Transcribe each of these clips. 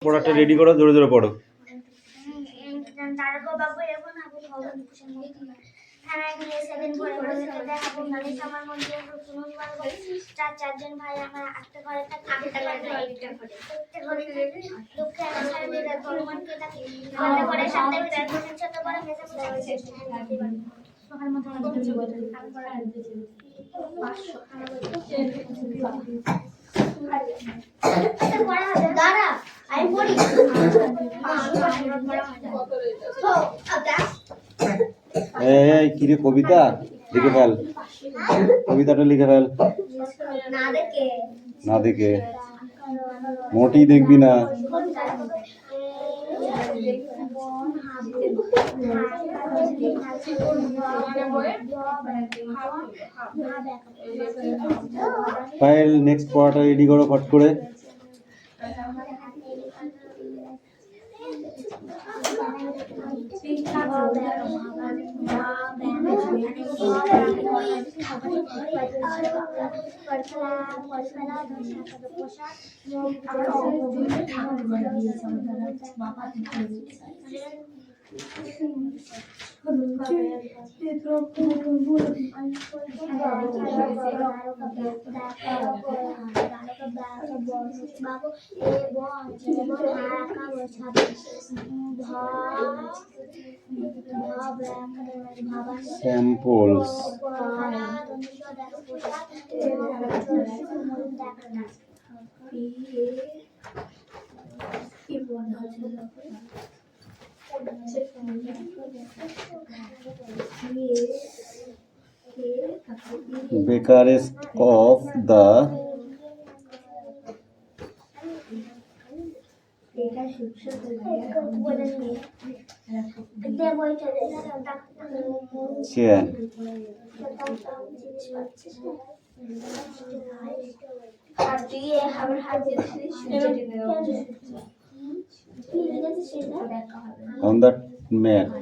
পড়াটা রেডি করো, জোরে জোরে পড়ো। চারজন ভাই আমার একটা ঘরে দাঁড়া আমি পড়ি। এই কিরে কবিতা লিখে ফেল, কবিতাটা লিখে ফেল। না দেখে মোটেই দেখবি না। ফাইল নেক্সট পড়াটা রেডি করো ফট করে। Samples. Bakerest of the chain. On that mat.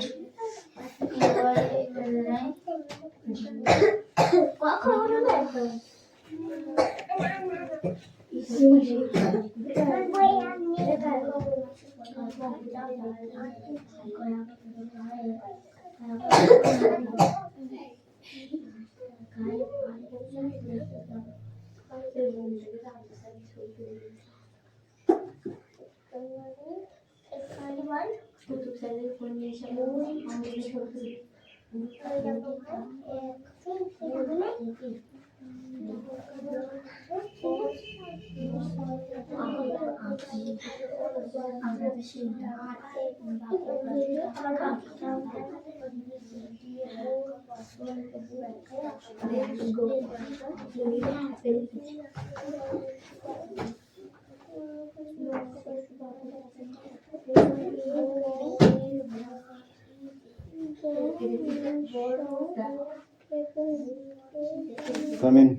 Come in.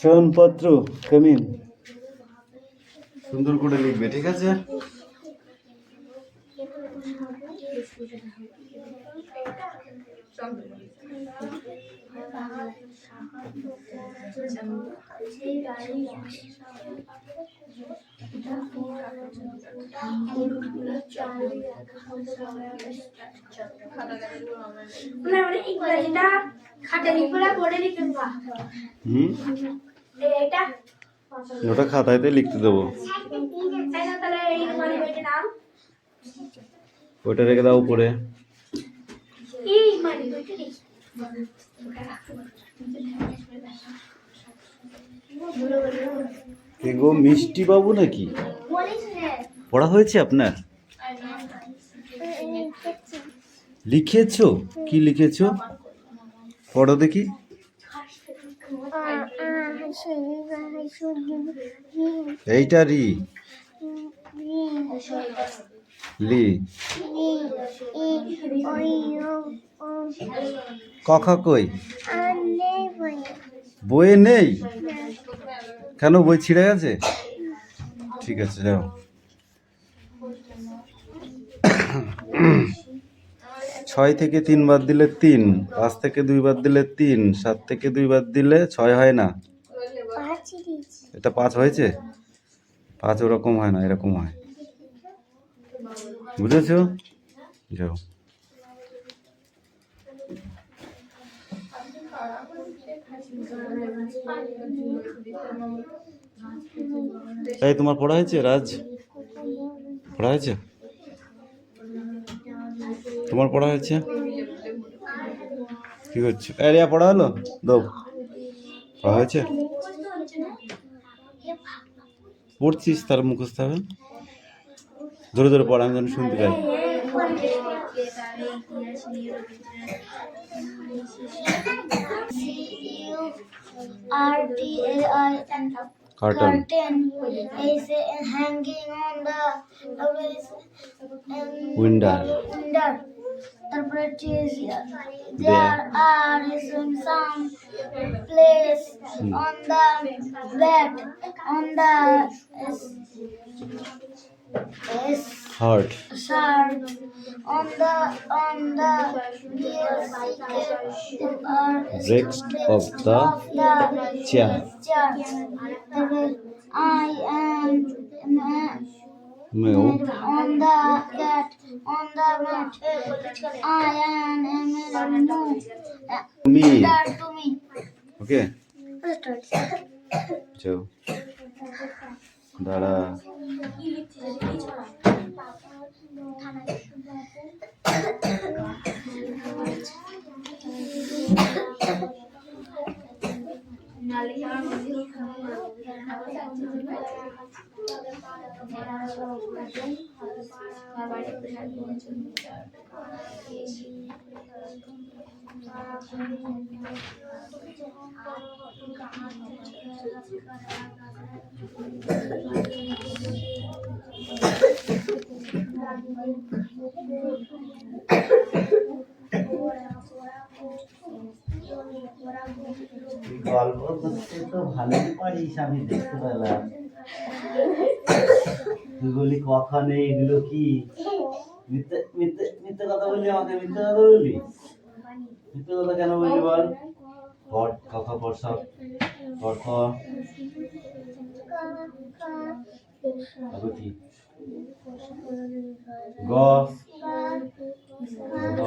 চয়নপত্র come in. সুন্দর করে লিখবে, ঠিক আছে? ওটা খাতায় লিখতে দেবো, ওটা রেখে দাও উপরে। কে গো, মিষ্টি বাবু নাকি? পড়া হয়েছে আপনার? লিখেছো? কি লিখেছো পড়ো দেখি। এইটা রি লি কখা কই? বইয়ে নেই কেন? বই ছিঁড়ে গেছে? ঠিক আছে যাও। 6 থেকে 3 বাদ দিলে 3, 5 থেকে 2 বাদ দিলে 3, 7 থেকে 2 বাদ দিলে 6 হয় না? এটা 5 হয়েছে? পাঁচ ওরকম হয় না, এরকম হয়, বুঝেছো? যাও। এই তোমার পড়া হয়েছে রাজ? পড়া হয়েছে? তোমার পড়া হয়েছে? কি করছো? রিয়া পড়া হলো? দাও। পড়া হয়েছে? পড়ছিস, তার মুখস্থ হবে। জোরে জোরে পড়া, আমি যেন শুনতে পাই। Curtain is hanging on the window. তারপরে there are some place on the bed on the Heart. shirt on the Bricks of the chair. I am Mew. on the cat on the mat. I am Me. to me. Okay. যাও। দাঁড়া। গল্প করতে তো ভালোই পারিস, আমি দেখতে পেলাম। তুই বলি কখন এগুলো কি মিথ্যে মিথ্যে মিথ্যে কথা বললি, আমাকে মিথ্যে কথা বললি? মিথ্যে কথা কেন বললি বল? পড়, কথা পড়, সব পড়। কি গ ঘ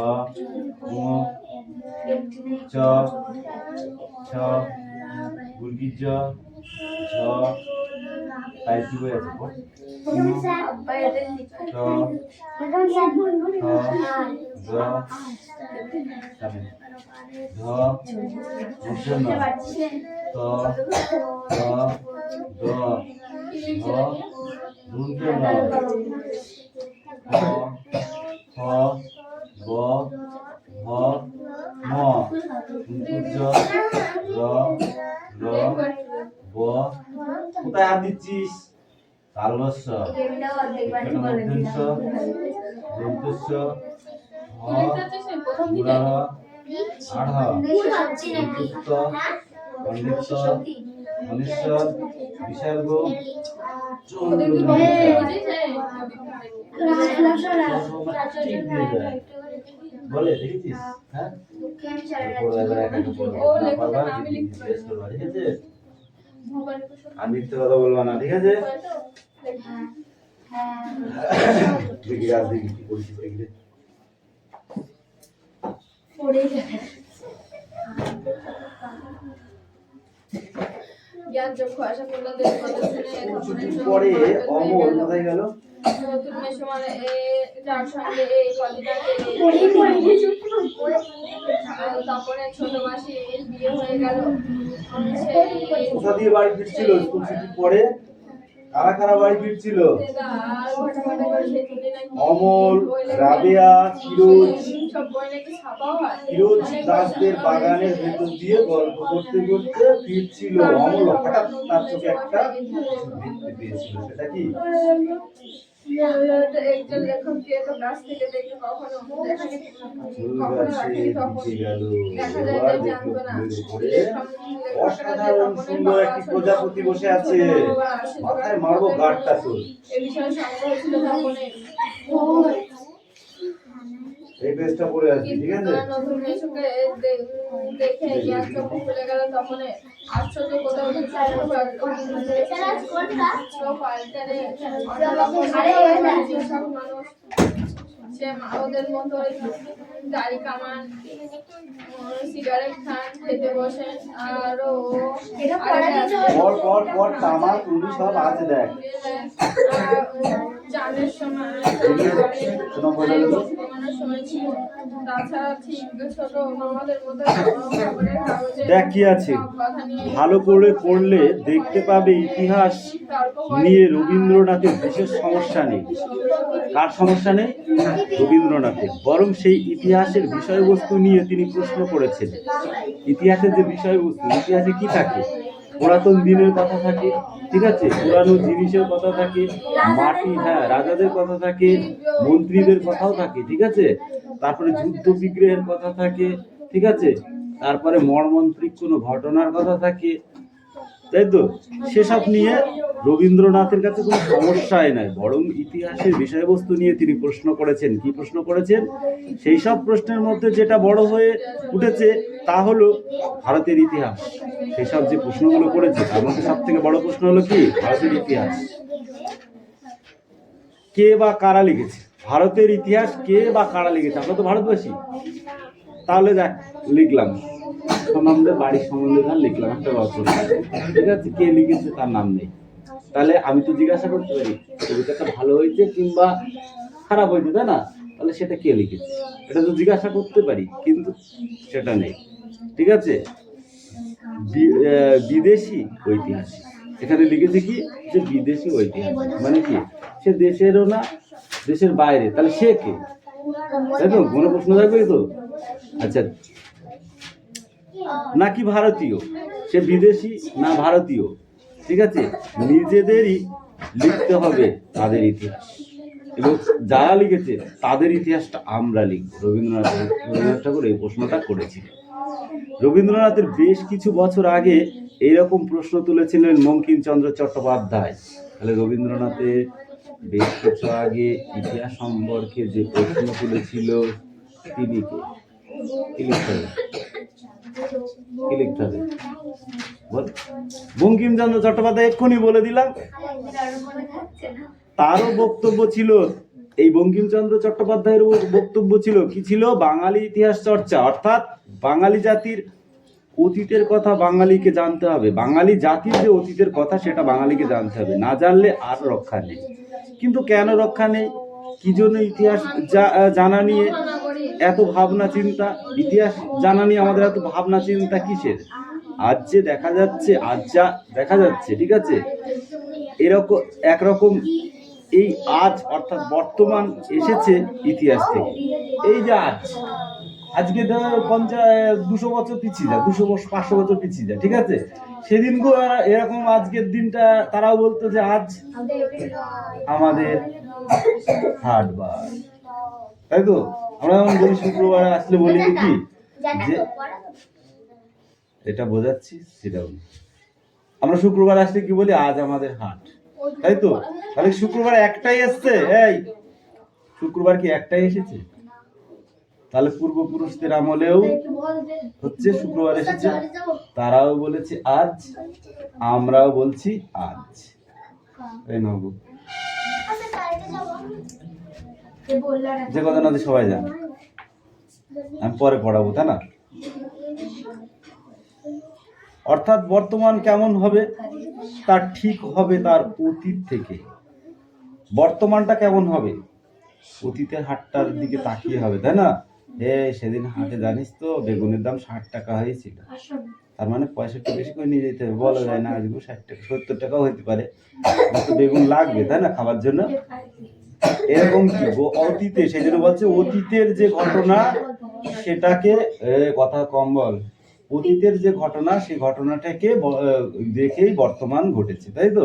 ঙ চ ছ গুর্গি জ ঝ তাই কি বই আছে পড়। চ ছ জ ধ মূর্ধন্য ত দ দ ধ দূর্ধন্য খ খ গ ঘ ম জ র ল ব। কোথায় হাত দিচ্ছিস? তালবস্য মধ্যস্য দন্তস্য হ মূলাহ আঢ় অন্তুস্ত পণ্ডিত অনিশ্বর বিসর্গ বলে দেখেছিস? হ্যাঁ, আর মিথ্যে কথা বলবা না, ঠিক আছে? দেখি রাত দেখি কি বলছিস, দেখি পরে অমল কোথায় গেল? ছোট মাসি বিয়ে হয়ে গেল। কোথা দিয়ে বাড়ি ফিরছিল স্কুল ছুটির পরে? কারা কারা বাড়ি ফিরছিল? অমল, রাবেয়া, ফিরোজ দাসদের বাগানের ভেতর দিয়ে গল্প করতে করতে ফিরছিল। অমল হঠাৎ তার চোখে একটা দেখতে পেয়েছিল। সেটা কি? একজন লেখককে তো গাছ থেকে দেখে কখনো অসাধারণ সুন্দর একটি প্রজাপতি বসে আছে। মাথায় মারবো গাঢ়টা তোর। এ বিষয়ে সংগ্রহ ছিল তখন এই পেজটা পড়ে আসবি, ঠিক আছে? নতুন মেশুকে দেখে জ্ঞান চক্ষু খুলে গেল, তখন আশ্চর্য কোথাও যেসব মানুষ সে ওদের মতো দাড়ি কামান, সিগারেট খান, খেতে বসেন, আরো পর তামা তুমি সব আছে দেখ। চাঁদের সময় সময় ছিল। তাছাড়া ঠিক ছোট মামাদের মতো খবরের কাগজে দেখ কি আছে, সব কথা নিয়ে ভালো করে পড়লে দেখতে পাবে ইতিহাস নিয়ে রবীন্দ্রনাথের বিশেষ সমস্যা নেই। কার সমস্যা নেই? রবীন্দ্রনাথের। বরং সেই ইতিহাসের বিষয়বস্তু নিয়ে তিনি প্রশ্ন করেছেন। ইতিহাসের যে বিষয়বস্তু, ইতিহাসে কি থাকে? পুরাতন দিনের কথা থাকে, ঠিক আছে, পুরানো জিনিসের কথা থাকে, মাটি, হ্যাঁ, রাজাদের কথা থাকে, মন্ত্রীদের কথাও থাকে, ঠিক আছে, তারপরে যুদ্ধ বিগ্রহের কথা থাকে, ঠিক আছে, তারপরে মর্মন্ত্রিক কোনো ঘটনার কথা থাকে, তাই তো? সেসব নিয়ে রবীন্দ্রনাথের কাছে কোনো সমস্যাই নাই, বরং ইতিহাসের বিষয়বস্তু নিয়ে তিনি প্রশ্ন করেছেন। কি প্রশ্ন করেছেন? সেই সব প্রশ্নের মধ্যে যেটা বড় হয়ে উঠেছে তা হলো ভারতের ইতিহাস। সেসব যে প্রশ্নগুলো করেছে তার মধ্যে সব থেকে বড় প্রশ্ন হলো কি? ভারতের ইতিহাস। কে বা কারা লিখেছে ভারতের ইতিহাস? কে বা কারা লিখেছে? আমরা তো ভারতবাসী। তাহলে দেখ, লিখলাম আমাদের বাড়ির সম্বন্ধে লিখলাম একটা রচনা, ঠিক আছে, কে লিখেছে তার নাম নেই। তাহলে আমি তো জিজ্ঞাসা করতে পারি কবিতাটা ভালো হয়েছে কিংবা খারাপ হয়েছে, তাই না? তাহলে সেটা কে লিখেছে এটা তো জিজ্ঞাসা করতে পারি, কিন্তু সেটা নেই, ঠিক আছে। বিদেশি ঐতিহাসিক এখানে লিখেছে কি, যে বিদেশি ঐতিহাসিক, মানে কি সে দেশেরও না, দেশের বাইরে, তাহলে সে কে? তাই তো, কোনো প্রশ্ন থাকবে তো। আচ্ছা, নাকি ভারতীয়, সে বিদেশি না ভারতীয়, ঠিক আছে, নিজেদেরই লিখতে হবে তাদের ইতিহাস, এবং যারা লিখেছে তাদের ইতিহাসটা আমরা লিখব। রবীন্দ্রনাথ ঠাকুর এই প্রশ্নটা করেছিলেন। রবীন্দ্রনাথের বেশ কিছু বছর আগে এইরকম প্রশ্ন তুলেছিলেন বঙ্কিমচন্দ্র চট্টোপাধ্যায়। তাহলে রবীন্দ্রনাথের বেশ কিছু আগে ইতিহাস সম্পর্কে যে প্রশ্ন তুলেছিল তিনি কে? কি লিখতে হবে? কি লিখতে হবে বল? বঙ্কিমচন্দ্র চট্টোপাধ্যায়, এক্ষুনি বলে দিলাম। তারও বক্তব্য ছিল, এই বঙ্কিমচন্দ্র চট্টোপাধ্যায়ের বক্তব্য ছিল কি ছিল? বাঙালি ইতিহাস চর্চা, অর্থাৎ বাঙালি জাতির অতীতের কথা বাঙালিকে জানতে হবে। বাঙালি জাতির যে অতীতের কথা সেটা বাঙালিকে জানতে হবে, না জানলে আর রক্ষা নেই। কিন্তু কেন রক্ষা নেই? কি জন্য ইতিহাস জানা নিয়ে এত ভাবনা চিন্তা? ইতিহাস জানা নিয়ে আমাদের এত ভাবনা চিন্তা কিসের? আজ যে দেখা যাচ্ছে, ঠিক আছে, এরকম একরকম এই আজ অর্থাৎ বর্তমান এসেছে ইতিহাস থেকে। এই যে আজকে 200 বছর পিছিয়ে যায়, 500 বছর পিছিয়ে যায়, ঠিক আছে, সেদিনকেও এরকম আজকের দিনটা তারাও বলতো যে আজ আমাদের হাটবার, তাই তো। আমরা যেমন বলি শুক্রবার আসলে বলি কি, যে এটা বোঝাচ্ছি সেটা বলি, আমরা শুক্রবার আসলে কি বলি? আজ আমাদের হাট, তাই তো। তাহলে শুক্রবার একটাই এসছে, এই শুক্রবার কি একটাই এসেছে? তাহলে পূর্বপুরুষদের আমলেও হচ্ছে শুক্রবার এসেছে, তারাও বলেছে আজ, আমরাও বলছি আজ। এই নব যে কথা না সবাই জানে, আমি পরে পড়াবো, তাই না? অর্থাৎ বর্তমান কেমন হবে তার ঠিক হবে তার অতীত থেকে। বর্তমানটা কেমন হবে? অতীতের হাটটার দিকে তাকিয়ে হবে, তাই না? সেদিন হাটে জানিস তো বেগুনের দাম 60 টাকা হয়েছিল, তার মানে 65 বেশি করে নিয়ে যেতে হবে। বলা যায় না আজকে 60 টাকা, 70 টাকাও হতে পারে, বেগুন লাগবে, তাই না, খাবার জন্য। এরকম কি অতীতে, সেই জন্য বলছে অতীতের যে ঘটনা সেটাকে, কথা কম বল, অতীতের যে ঘটনা সেই ঘটনাটাকে দেখেই বর্তমান ঘটেছে, তাই তো।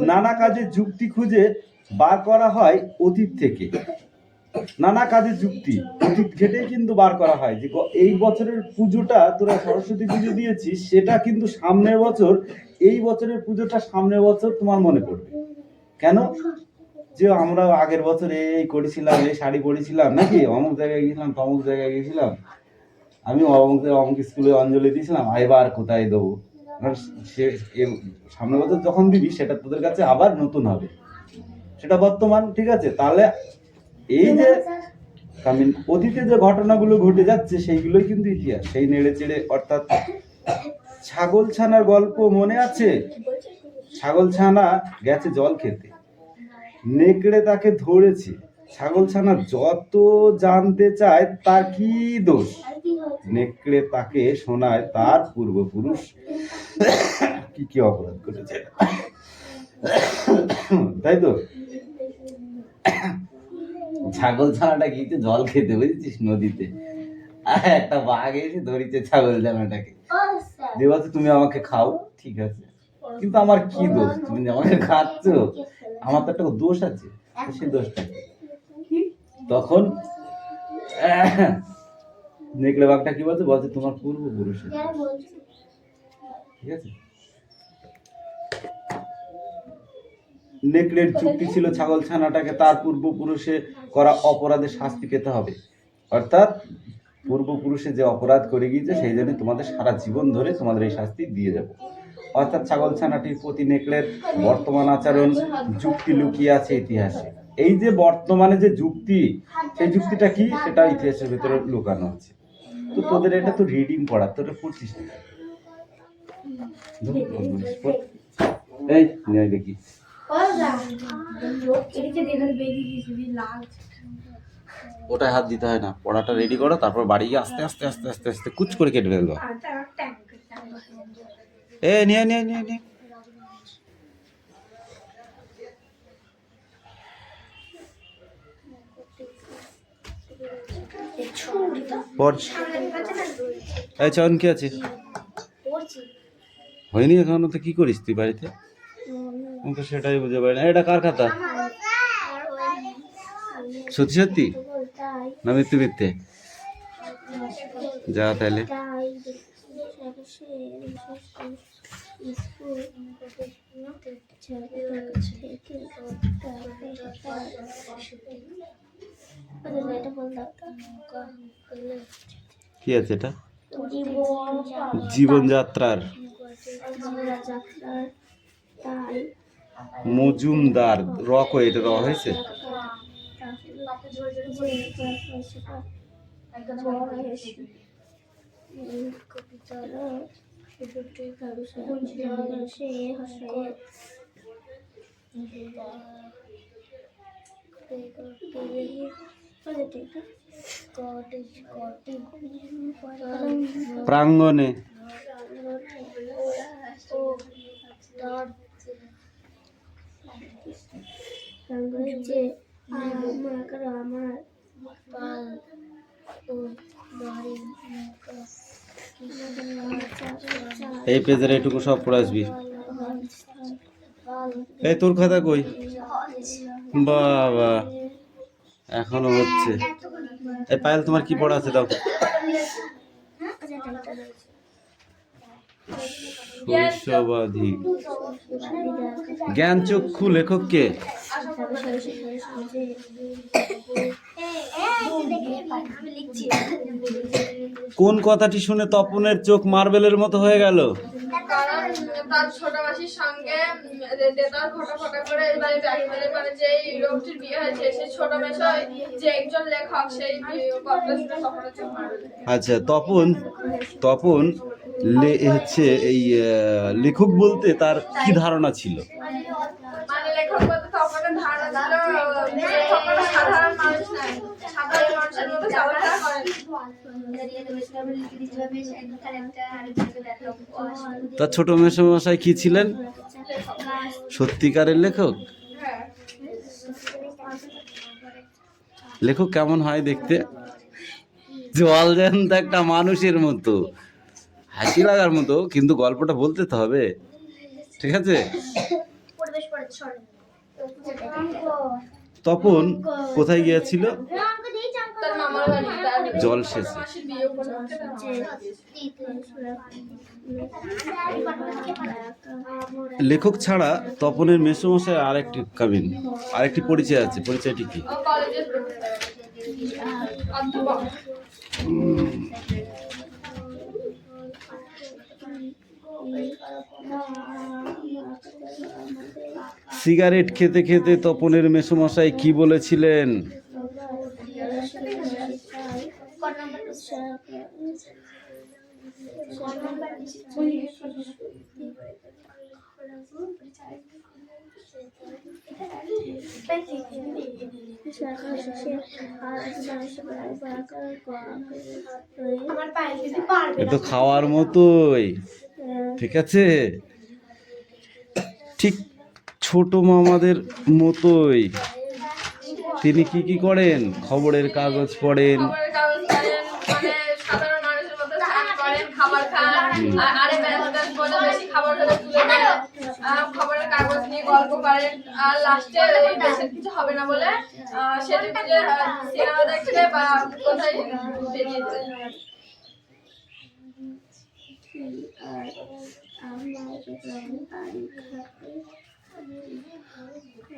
নানা কাজে যুক্তি খুঁজে বার করা হয় অতীত থেকে, নানা কাজের যুক্তি অতীত ঘেটেই কিন্তু বার করা হয়। যে এই বছরের পুজোটা তোরা সরস্বতী পুজো দিয়েছিস, সেটা কিন্তু সামনের বছর, এই বছরের পুজোটা সামনের বছর তোমার মনে পড়বে। কেন? যে আমরা আগের বছর এই করেছিলাম, এই শাড়ি পরেছিলাম নাকি, অমুক জায়গায় গেছিলাম, তমুক জায়গায় গেছিলাম, আমি অমুক অমুক স্কুলে অঞ্জলি দিয়েছিলাম, এবার কোথায় দেবো? কারণ সে সামনের বছর যখন দিবি সেটা তোদের কাছে আবার নতুন হবে, সেটা বর্তমান। ঠিক আছে, তাহলে এই যে অতীতে যে ঘটনাগুলো ঘটে যাচ্ছে সেইগুলোই কিন্তু ইতিহাস। সেই নেড়ে চেড়ে, অর্থাৎ ছাগল ছানার গল্প মনে আছে? ছাগল ছানা গেছে জল খেতে, নেকড়ে তাকে ধরেছে। ছাগল ছানা যত জানতে চায় তার কি দোষ, নেকড়ে তাকে শোনায় তার পূর্বপুরুষ কি কি অপরাধ করেছে, তাই তো? ছাগল ছানাটা গিয়েছে জল খেতে, বুঝেছিস, নদীতে। আর একটা বাঘ এসে ধরেছে ছাগল ছানাটাকে, দিয়ে বলছে তুমি আমাকে খাও। ঠিক আছে, কিন্তু আমার কি দোষ, তুমি যে আমাকে খাচ্ছ, আমার তো একটা দোষ আছে, সেই দোষটা কি? তখন নেকড়ে বাঘটা কি বলছে, বলছে তোমার পূর্বপুরুষের দোষ। ঠিক আছে, নেকড়ের যুক্তি ছিল ছাগল ছানাটাকে তার পূর্বপুরুষে করা অপরাধের শাস্তি পেতে হবে, অর্থাৎ পূর্বপুরুষে যে অপরাধ করে গিয়েছে সেই জন্য তোমাদের সারা জীবন ধরে তোমাদের এই শাস্তি দিয়ে যাবো। অর্থাৎ ছাগল ছানাটির প্রতি নেকড়ের বর্তমান আচরণ যুক্তি লুকিয়ে আছে ইতিহাসে। এই যে বর্তমানে যে যুক্তি, সেই যুক্তিটা কি সেটা ইতিহাসের ভিতরে লুকানো আছে। তো তোদের এটা তো রিডিং পড়া, তোরা পড়ছিস না? এই নিয়ে দেখি, ওটায় হাত দিতে হয় না, পড়াটা রেডি করো, তারপর বাড়ি গিয়ে আস্তে আস্তে আস্তে আস্তে আস্তে কুচ করে কেটে ফেলবো। এ নিয়ে নিয়ে নিয়ে নিয়ে পড়। এই চয়ন কি আছে? হয়নি এখনো, তো কি করিস তুই বাড়িতে? আমি তো সেটাই বুঝতে পারি না। এটা কার খাতা? সত্যি সত্যি না মিথ্যে মিথ্যে? যা তাহলে। কি আছে এটা? জীবনযাত্রার মজুমদার রক, এটা র হয়েছে। প্রাঙ্গণে এই পেজের এইটুকু সব পড়ে আসবি। এই তোর খাতা কই? বাবা এখনো হচ্ছে। এই পায়েল তোমার কি পড়া আছে দাও। শৈশবাধি জ্ঞান চক্ষু লেখক কে? কোন কথাটি শুনে তপনের চোখ মার্বেলের মতো হয়ে গেল? কারণ তার ছোট মাসির সঙ্গে দেদার খটাখটা করে এবারে ব্যাকমেলে মানে যে লোকটির বিয়ে হয়েছে সেই ছোট মেশাই যে একজন লেখক, সেই কথাটা শুনে তপনের চোখ মারবে। আচ্ছা, তপন হচ্ছে এই লেখক বলতে তার কি ধারণা ছিল? মানে লেখক বলতে তপনের ধারণা ছিল লেখকরা সাধারণ মানুষ নয়, সাধারণ মানুষের মতো চলাফেরা করেন। তার ছোট মেশামশাই কি ছিলেন? সত্যিকারের লেখক। হ্যাঁ, লেখক কেমন হয় দেখতে? জল জ্যান্ত একটা মানুষের মতো, হাসি লাগার মতো, কিন্তু গল্পটা বলতে তো হবে। ঠিক আছে, তপন কোথায় গিয়েছিল? তার মামার বাড়ি, তার জল ছোট সেচে। মাসির বিয়ে উপলক্ষে তার মালা দিয়েছে। লেখক ছাড়া তপনের মেসোমশাই আরেকটি পরিচয় আছে, পরিচয়টি কি? ও কলেজের অধ্যাপক। সিগারেট খেতে খেতে তপনের মেসোমশাই কি বলেছিলেন? এ তো খাওয়ার মতোই, ঠিক আছে, ঠিক ছোট মামাদের মতোই। তিনি কি কি করেন? খবরের কাগজ পড়েন, খবরের কাগজ পড়েন, মানে সাধারণ মানুষের মতো স্নান করেন, খাবার খান, আরে ব্যাস বলে বেশি খাবার হলে তুলে দেন, খবরের কাগজ নিয়ে গল্প করেন, আর লাস্টে দেশের কিছু হবে না বলে সেদিকে যে সিনেমা দেখতে বা কোথায় বেরিয়ে যায়।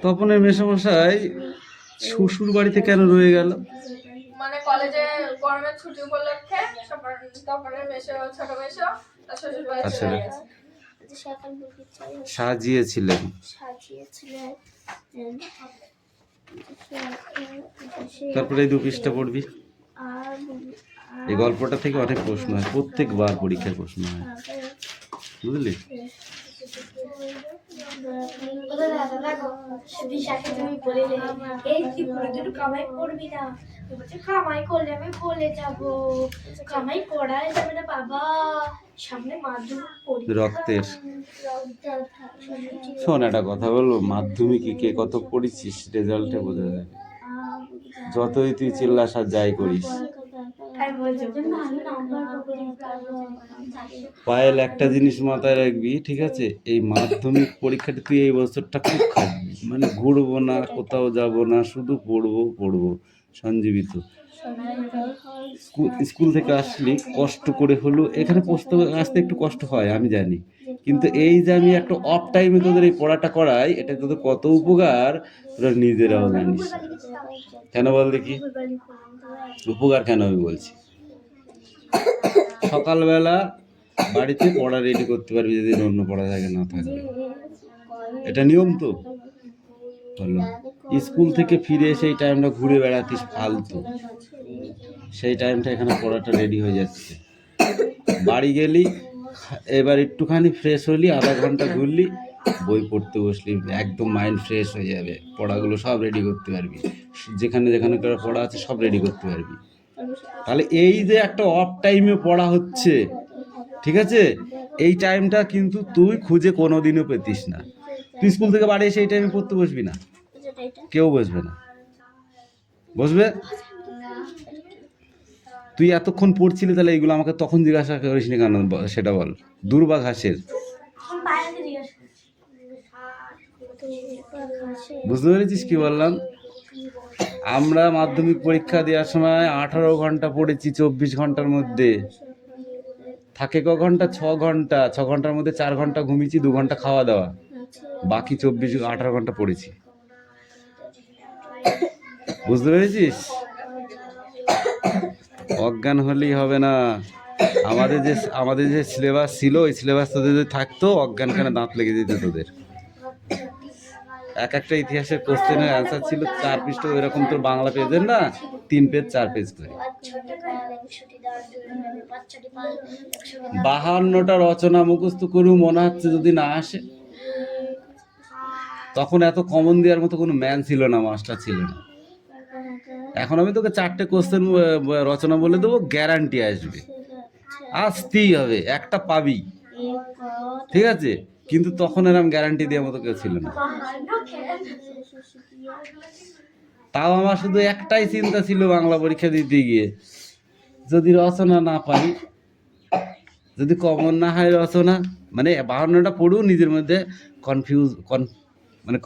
তপনের মেসোমশাই শ্বশুর বাড়িতে কেন রয়ে গেল? মানে কলেজে গরমের ছুটি উপলক্ষে তপনের মেশো, ছোট মেশো তার শ্বশুর বাড়ি আচ্ছা। চলে গেছে। সাজিয়েছিলেন। তারপরে এই 2 পৃষ্ঠা পড়বি। এই গল্পটা থেকে অনেক প্রশ্ন হয়, প্রত্যেকবার পরীক্ষার প্রশ্ন হয়, বুঝলি? কামাই করলে আমি বলে যাবো, কামাই করাই যাবে না বাবা, সামনে মাধ্যমিক রক্তের। শোন একটা কথা বলবো, মাধ্যমিকে কে কত পড়েছিস রেজাল্টে বোঝা যাবে। যতই তুই চিল্লাস আর যাই করিস, পায়েল একটা জিনিস মাথায় রাখবি, ঠিক আছে? এই মাধ্যমিক পরীক্ষাটা তুই এই বছরটা খুব খাটবি, মানে ঘুরবো না, কোথাও যাব না, শুধু পড়বো। সঞ্জীবিত স্কুল থেকে আসলি কষ্ট করে হলো, এখানে আসতে একটু কষ্ট হয় আমি জানি, কিন্তু এই যে আমি একটা অফ টাইমে তোদের এই পড়াটা করাই, এটা তোদের কত উপকার তোরা নিজেরাও জানিস। কেন বল দেখি, উপকার কেন আমি বলছি? সকালবেলা বাড়িতে পড়া রেডি করতে পারবি যদি অন্য পড়া থাকে না থাকে, এটা নিয়ম তো হলো। স্কুল থেকে ফিরে সেই টাইমটা ঘুরে বেড়াতিস ফালতু, সেই টাইমটা এখানে পড়াটা রেডি হয়ে যাচ্ছে। বাড়ি গেলি, এবার একটুখানি ফ্রেশ হলি, আধা ঘন্টা ঘুরলি, বই পড়তে বসলি, একদম মাইন্ড ফ্রেশ হয়ে যাবে, পড়াগুলো সব রেডি করতে পারবি, যেখানে করে পড়া আছে সব রেডি করতে পারবি। তাহলে এই যে একটা অফ টাইমে পড়া হচ্ছে, ঠিক আছে, এই টাইমটা কিন্তু তুই খুঁজে কোনোদিনও পেতিস না। তুই স্কুল থেকে বাড়ি এসে এই টাইমে পড়তে বসবি না, কেউ বসবে না। বসবে? তুই এতক্ষণ পড়ছিলি, তাহলে এইগুলো আমাকে তখন জিজ্ঞাসা করিস নি কেন সেটা বল। দূর্বাঘাসের, বুঝতে পেরেছিস কি বললাম? আমরা মাধ্যমিক পরীক্ষা দেওয়ার সময় 18 ঘন্টা পড়েছি 24 ঘন্টার মধ্যে, থাকে ক ঘন্টা? 6 ঘন্টা। 6 ঘন্টার মধ্যে 4 ঘন্টা ঘুমিয়েছি, 2 ঘন্টা খাওয়া দাওয়া, বাকি 18 ঘন্টা পড়েছি। বুঝতে পেরেছিস? অজ্ঞান হলেই হবে না। আমাদের যে সিলেবাস ছিল, ওই সিলেবাস তোদের যদি থাকতো, অজ্ঞান কেন দাঁত লেগে যেত তোদের। একটা ইতিহাসের কোশ্চেনের অ্যান্সার ছিল 4 পৃষ্ঠা, এরকম তোর বাংলা পেজের না 3 পেজ 4 পেজ করে। 52টা রচনা মুখস্থ করু, মনে হচ্ছে যদি না আসে। তখন এত কমন দেওয়ার মতো কোনো ম্যান ছিল না, মাস্টার ছিল না। এখন আমি তোকে 4টে কোশ্চেন রচনা বলে দেবো, গ্যারান্টি আসবে, আসতেই হবে, একটা পাবি, ঠিক আছে? কিন্তু তখন এরকম গ্যারান্টি দেওয়ার মতো কেউ ছিল না। তাও আমার শুধু একটাই চিন্তা ছিল বাংলা পরীক্ষা দিতে গিয়ে, যদি রচনা না পারি, যদি কমন না হয় রচনা, মানে 52টা পড়ু, নিজের মধ্যে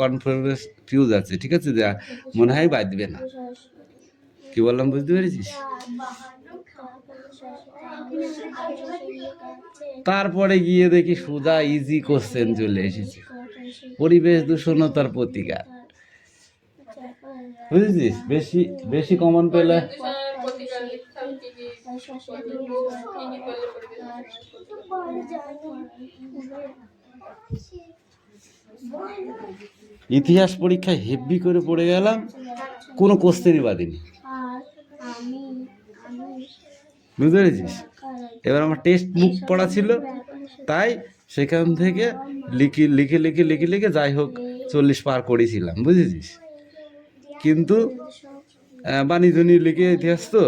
কনফিউজ আছে, ঠিক আছে, যা মনে হয় বাঁধবে না। কি বললাম বুঝতে পেরেছিস? তারপরে গিয়ে দেখি সোজা ইজি কোশ্চেন চলে এসেছে, পরিবেশ দূষণ ও তার প্রতিকার। বুঝেছিস? বেশি বেশি কমন পেলে দূষণের প্রতিকার লিখতে হবে কি কি করলে পরিবেশ ইতিহাস পরীক্ষায় হেভি করে পড়ে গেলাম, কোনো কোশ্চেনই বাদিনি। বুঝতে পেরেছিস? এবার আমার টেক্সট বুক পড়া ছিল, তাই সেখান থেকে লিখে লিখে লিখে লিখে লিখে যাই হোক 40 পার করেছিলাম। বুঝেছিস? কিন্তু বাণিজ্য নিয়ে লিখে ইতিহাস তো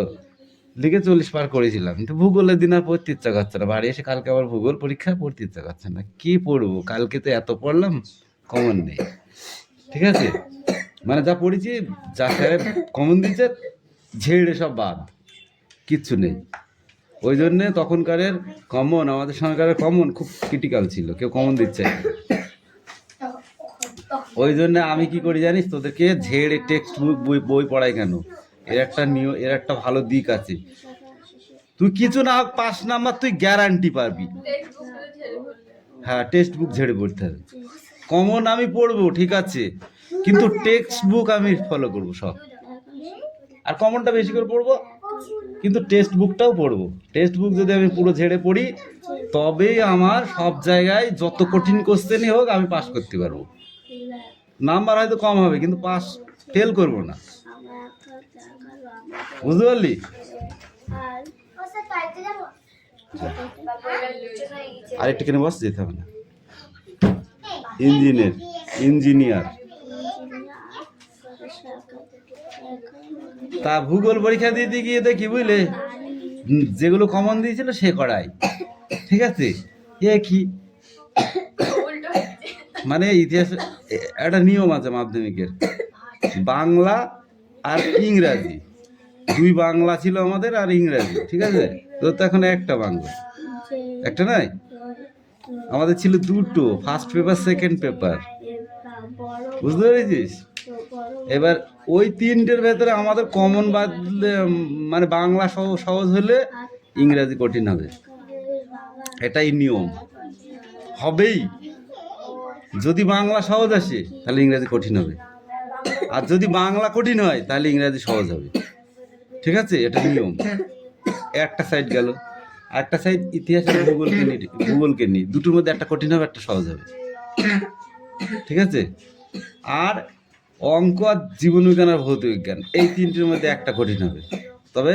লিখে 40 পার করেছিলাম, কিন্তু ভূগোলের দিন আর পড়তে ইচ্ছা করছে না। বাড়ি এসে কালকে আবার ভূগোল পরীক্ষা, পড়তে ইচ্ছা করছে না। কি পড়বো? কালকে তো এত পড়লাম, কমন নেই। ঠিক আছে, মানে যা পড়েছি, যা স্যারে কমন দিচ্ছে ঝেড়ে সব বাদ, কিচ্ছু নেই। ওই জন্যে তখনকারের কমন, আমাদের সরকারের কমন খুব ক্রিটিক্যাল ছিল, কেউ কমন দিচ্ছে না। ওই জন্য আমি কি করি জানিস, তোদেরকে ঝেড়ে টেক্সট বুক বই পড়াই কেন, এর একটা ভালো দিক আছে। তুই কিছু না হোক 5 নাম্বার তুই গ্যারান্টি পারবি। হ্যাঁ, টেক্সট বুক ঝেড়ে পড়তে হবে। কমন আমি পড়বো ঠিক আছে, কিন্তু টেক্সট বুক আমি ফলো করবো সব। আর কমনটা বেশি করে পড়বো, কিন্তু টেক্সট বুকটাও পড়বো। টেক্সট বুক যদি আমি পুরো ঝেড়ে পড়ি, তবেই আমার সব জায়গায় যত কঠিন কোশ্চেনই হোক আমি পাস করতে পারবো। নাম্বার হয়তো কম হবে, কিন্তু পাস ফেল করবো না। বুঝতে পারলি? আরেকটুখানি বস, যেতে হবে না। ইঞ্জিনিয়ার তা ভূগোল পরীক্ষা দিতে গিয়ে দেখি, বুঝলে, যেগুলো কমন দিয়েছিল সে করাই। ঠিক আছে, এ কি মানে ইতিহাস একটা নিয়ম আছে মাধ্যমিকের, বাংলা আর ইংরাজি, 2 বাংলা ছিল আমাদের আর ইংরাজি। ঠিক আছে, তোর তো এখন একটা বাংলা, একটা নাই, আমাদের ছিল 2টো, ফার্স্ট পেপার সেকেন্ড পেপার। বুঝতে পেরেছিস? এবার ওই 3টের ভেতরে আমাদের কমন বাদলে, মানে বাংলা সহজ হলে ইংরাজি কঠিন হবে, এটাই নিয়ম হবেই। যদি বাংলা সহজ আসে তাহলে ইংরাজি কঠিন হবে, আর যদি বাংলা কঠিন হয় তাহলে ইংরাজি সহজ হবে। ঠিক আছে, এটা নিয়ম। একটা সাইড গেল, একটা সাইড ইতিহাস আর ভূগোলকে নিয়ে, দুটোর মধ্যে একটা কঠিন হবে, একটা সহজ হবে। ঠিক আছে, আর অঙ্ক আর জীবনবিজ্ঞান আর ভৌত বিজ্ঞান, এই 3টির মধ্যে একটা কঠিন হবে, তবে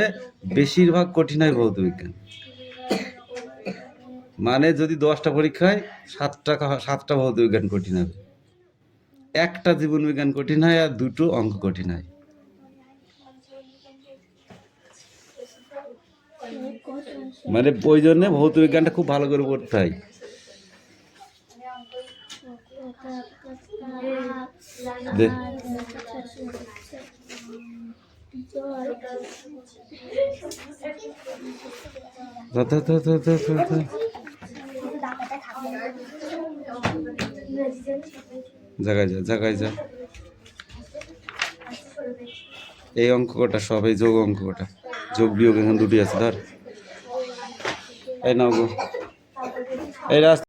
বেশিরভাগ কঠিন হয় ভৌত বিজ্ঞান। মানে যদি 10টা পরীক্ষা হয়, 7টা ভৌত বিজ্ঞান কঠিন হবে, একটা জীবন বিজ্ঞান কঠিন হয়, আর 2টো অঙ্ক কঠিন হয়। মানে ওই জন্য ভৌত বিজ্ঞানটা খুব ভালো করে পড়তে হয়। জায়গায় যা, এই অঙ্ক কটা সব, এই যোগ অঙ্ক কটা, যোগ বিয়োগ এখানে 2টি আছে, ধর এই নাও গো, এই রাস্তা